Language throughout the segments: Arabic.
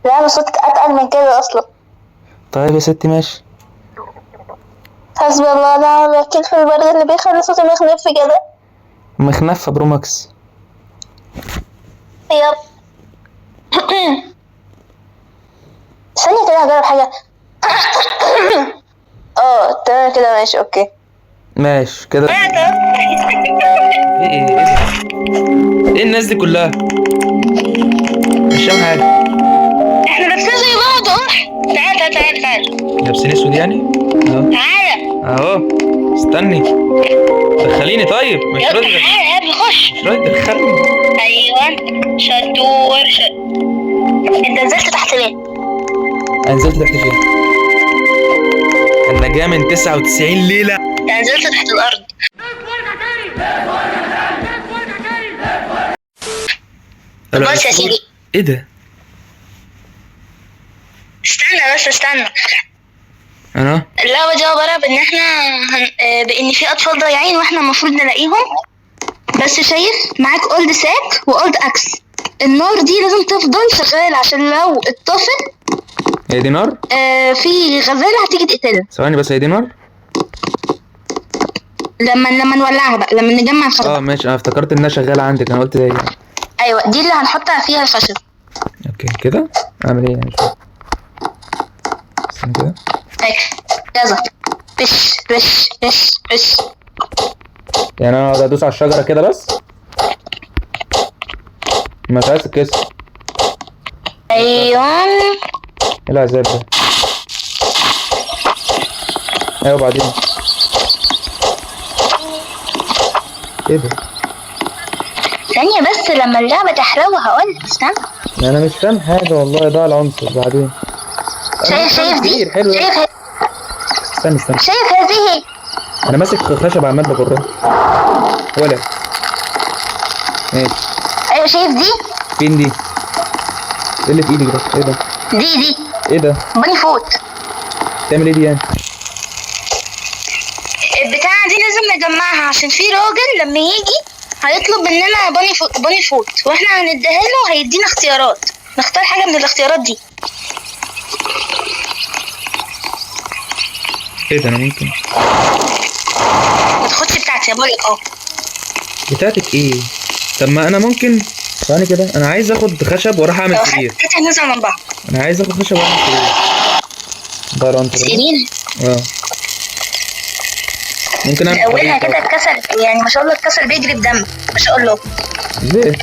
لا انا صوتك اتقل من كده اصلا. طيب يا ستي ماشي. حسبي الله ونعم الوكيل في البرد اللي بيخلي صوتي مخنف كده. مخنفة بروماكس. يب. ثانية كده هجرب حاجة. تمام كده ماشي اوكي. ماشي كده. ايه الناس دي كلها؟ مش فاهم حاجة. احنا لابسين زي بعض تعال. لابسين اسود يعني؟ اهو. تعالى اهو. استني. دخليني طيب. مش راضي. تعالى يا ابني خش. مش راضي تدخلني. ايوه شطور انت نزلت تحت ليه؟ انا نزلت تحت فين؟ انا جاي من 99 ليلة. انت نزلت تحت الارض. بص يا سيدي. ايه ده؟ استنى انا اللعبة دي عبارة بان احنا بان في اطفال ضايعين واحنا المفروض نلاقيهم. بس شايف معاك اولد ساك واولد اكس. النار دي لازم تفضل شغالة عشان لو اتطفت هي دي نار؟ في غزالة هتيجي تقتلها. ثواني بس، هي دي نار؟ لما نولعها بقى، لما نجمع الخشب. ماشي. انا افتكرت انها شغالة عندك، انا قلت زي. ايوه دي اللي هنحطها فيها الخشب. اوكي كده اعمل ايه يعني؟ استنى كده. كذا بش. يعني انا اقعد ادوس على الشجرة كده بس؟ ما فيهاش الكسر. ايوه. ايه العذاب ده؟ ايوه بعدين. ايه ده؟ ثانية بس لما اللعبة تحلو هقولك استنى. انا مش فاهم حاجة والله. ضاع العنصر بعدين. شايف دي؟ حلو. استنى شايف هذه؟ انا ماسك خشب عمال بجرها. ولا ماشي. ايوه شايف دي؟ فين دي؟ ايه اللي في ايدك ده؟ ايه ده؟ دي ايه ده؟ بني فوت. تعمل ايه دي يعني؟ البتاعة دي لازم نجمعها عشان في راجل لما يجي هيطلب مننا بني فوت واحنا هنديها له. هيدينا اختيارات نختار حاجة من الاختيارات دي. ايه ده؟ انا ممكن ما تاخدش بتاعتي يا بقولك. بتاعتك ايه؟ طب ما انا ممكن. ثواني كده، انا عايز اخد خشب واروح اعمل سرير. هاتي هننزل من بعض. انا عايز اخد خشب واعمل سرير. ده انت سرير؟ ممكن اعمل اولها كده اتكسر يعني ما شاء الله. اتكسر بيجري بدم ما شاء الله. ليه؟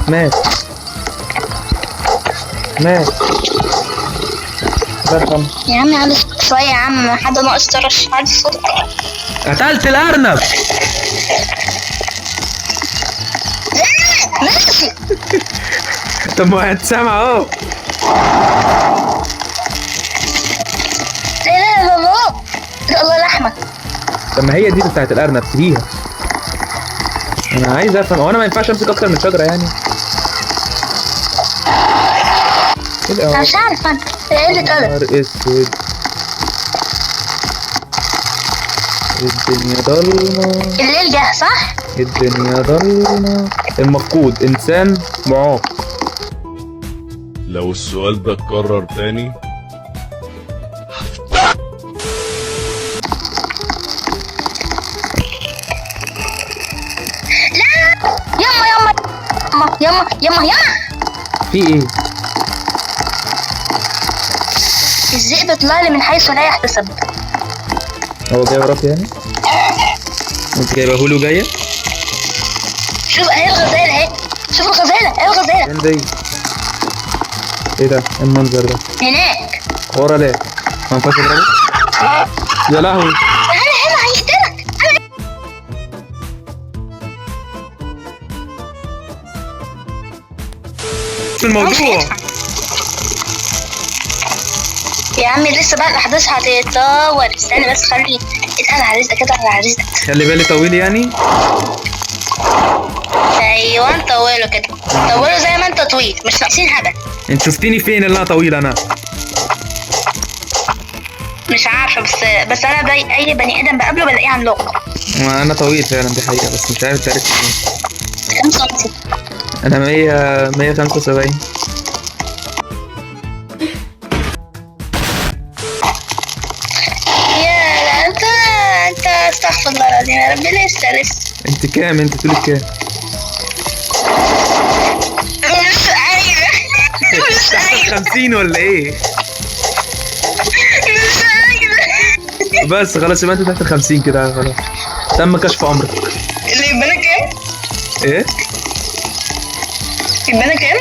مات. يا عم عادي شوية يا عم. حد ناقص ترش عادي صوتك. قتلت الارنب. ماشي. طب ما هتسمع اهو. لا الله لحمة. طب ما هي دي بتاعت الارنب، سيبيها. انا عايز افهم، هو انا ما ينفعش امسك اكتر من شجره يعني؟ انا مش عارفه انا ايه اللي اتقلب. نهار اسود. الدنيا ضلمه. الليل جه صح؟ الدنيا ضلمه. المفقود انسان معاق. لو السؤال ده اتكرر تاني يما في ايه؟ الذئب طلع لي من حيث لا يحتسب. هو جاي وراك يعني؟ انت جايبه له جايه؟ شوف اهي الغزاله اهي. شوف الغزاله اهي الغزاله. فين دي؟ ايه ده؟ المنظر ده؟ هناك ورا ليه؟ ما ينفعش اضربه؟ يا لهوي. هنا هيقتلك. في الموضوع يا عمي لسه بقى الاحداث هتتطور. استنى بس خلي اتقل على رزقك كده على رزقك. خلي بالي طويل يعني. ايوه طوله كده. طوله زي ما انت طويل مش ناقصين هبل. انت شفتيني فين اللي انا طويل انا؟ مش عارفه بس انا اي بني ادم بقابله بلاقيه عملاق. انا طويل فعلا دي حقيقه، بس مش عارف تعرف ايه. كام سنتي؟ انا 175. يا لا انت استغفر الله العظيم يا رب، لسه انت كام؟ انت طولك كام؟ مش عايزة مش عايزة 50 ولا ايه؟ مش عايزة. بس خلاص يبقى انت تحت 50 كده، خلاص تم كشف امرك. اللي يبقى انا كام؟ ايه؟ يبقى انا كام؟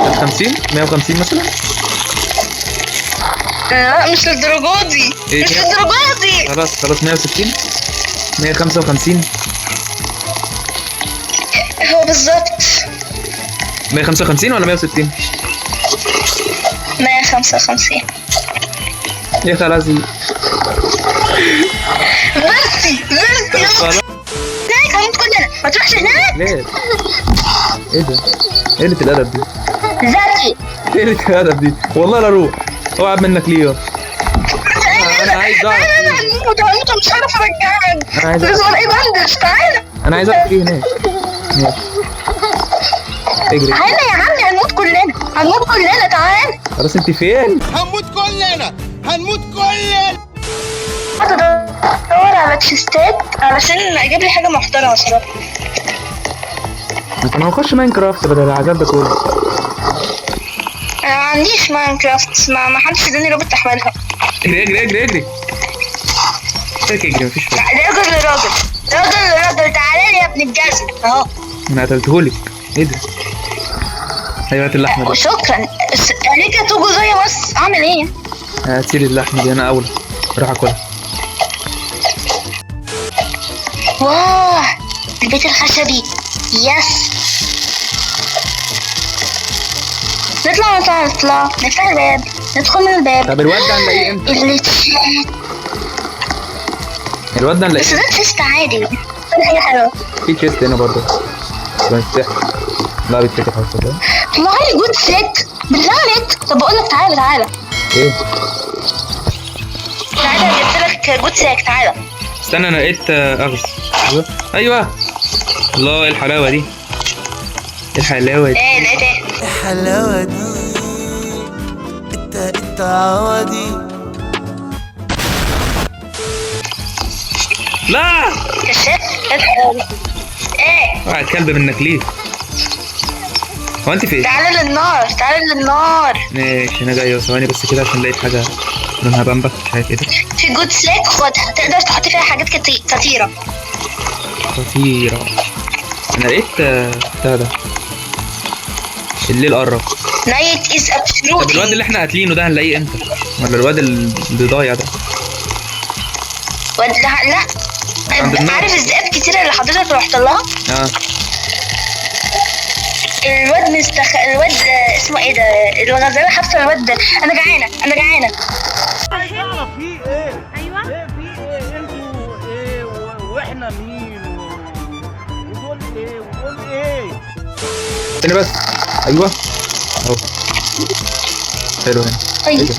تحت 50 150 مثلا. لا مش للدرجة دي، إيه؟ مش للدرجة دي. خلاص 160 155 هو بالظبط 155 ولا 160؟ 155. يا خلاصي زرتي خلاص. هناك هنموت كلنا، ما تروحش هناك. ليه؟ ايه ده؟ قلة الأدب دي، زرتي قلة الأدب دي، والله لا اروح. اوعى منك ليه؟ انا عايز اعرف انا هموت ومش هعرف ارجعك. أنا عايز أعرف. لازم ايه بندش، تعالى انا عايز اعرف ايه هناك. ماشي اجري. تعالى يا عمي، هنموت كلنا تعالى. خلاص انت فين؟ هنموت كلنا، هنموت كلنا. ادور على تشيستات علشان اجيب لي حاجه محترمه صراحه. طب ما نخش ماينكرافت بدل العذاب ده كله. انا ما عنديش ماينكرافت، ما حدش اداني روبوت تحملها. اجري اجري اجري اجري اجري، مفيش فايدة. راجل تعالى لي يا ابن الجزم اهو. انا قتلتهولك. ايه ده؟ ايوه هات اللحمه دي. وشكرا. ليك توجو زي بس اعمل ايه؟ هاتي لي اللحمه دي، انا اولى اروح اكلها. واه البيت الخشبي، يس. نطلع نفتح الباب، ندخل من الباب. طب الواد ده هنلاقيه امتى؟ اللي الواد ده بس هنلاقيه ده تيست عادي، كل حاجه حلوه. في تشيست هنا برضه. بنفتح. لا بيتفتح خلاص ده. طلع لي جود سيك بالله عليك. طب بقول لك تعالى ايه؟ جبت لك جود سيك، تعالى. استنى انا لقيت اغز. ايوه. الله ايه الحلاوه دي؟ ايه الحلاوه دي؟ ايه لقيت ايه؟ الحلاوة دي الطعوة دي. لا كشاف ايه؟ قاعد كلب منك ليه؟ هو انت فين؟ تعالى للنار. ماشي انا جاي، ثواني بس كده عشان لقيت حاجه لونها بامبا، مش عارف ايه ده. في جود سيك خدها، تقدر تحط فيها حاجات كتيرة. خطيره. انا لقيت بتاع ده. الليل قرب. نايت از طب الواد ابسولوتلي. اللي احنا قاتلينه ده هنلاقيه امتى؟ ولا الواد اللي ضايع ده؟ لا عند النار. عارف الذئاب كتيرة اللي حضرتك رحت لها؟ اه الواد اسمه ايه ده؟ الغزالة حابسة الواد ده. انا جعانة عايز اعرف في ايه؟ ايوه ايه في ايه؟ انتوا ايه واحنا مين ودول ايه ودول ايه؟ استني بس. ايوه اهو. حلو هنا. ايه طيب ده؟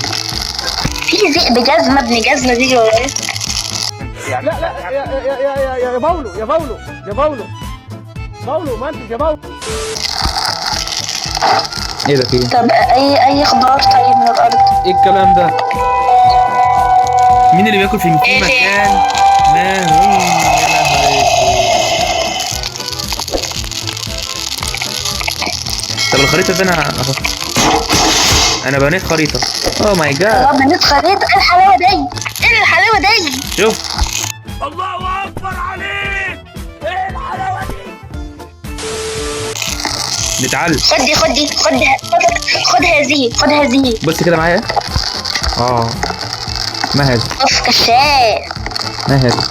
في ذئب جزمة ابن جزمة دي ولا ايه؟ لا يا باولو ما انت يا باولو. ايه ده؟ في ايه؟ طب اي خضار طيب من الارض. ايه الكلام ده؟ مين اللي بياكل في إيه ده؟ مكان؟ يا لهوي. طب الخريطة فين؟ اهو. انا بنيت خريطة. اوه ماي جاد. بنيت خريطة. ايه الحلاوة دي؟ شوف. الله اكبر عليك. ايه الحلاوة دي؟ نتعلم. خد هذه. بص كده معايا. اه ما هذا؟ اوف كشاف. ما هذا؟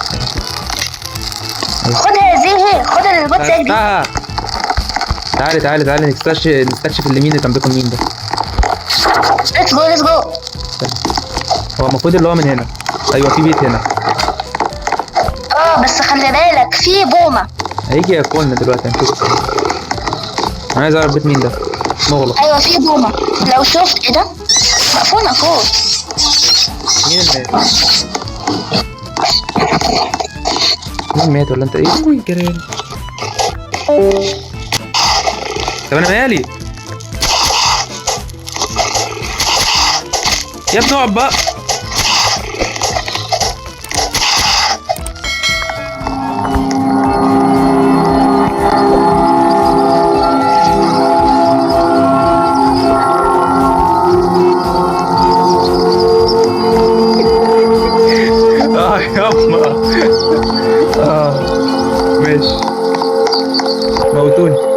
خد هذه، خد البوت ساك دي. تعالي نستكشف اللي مين اللي جنبكم مين ده. ليتس جو. هو المفروض اللي هو من هنا. ايوه في بيت هنا. بس خلي بالك في بومة. هيجي ياكلنا دلوقتي هنشوف. انا عايز اعرف بيت مين ده. مغلق. ايوه في بومة، لو شفت ايه ده مقفول. مين اللي مات؟ مين مات ولا انت ايه؟ جرين. طب انا مالي يا ابني؟ اقعد بقى. يابا. ماشي موتوني.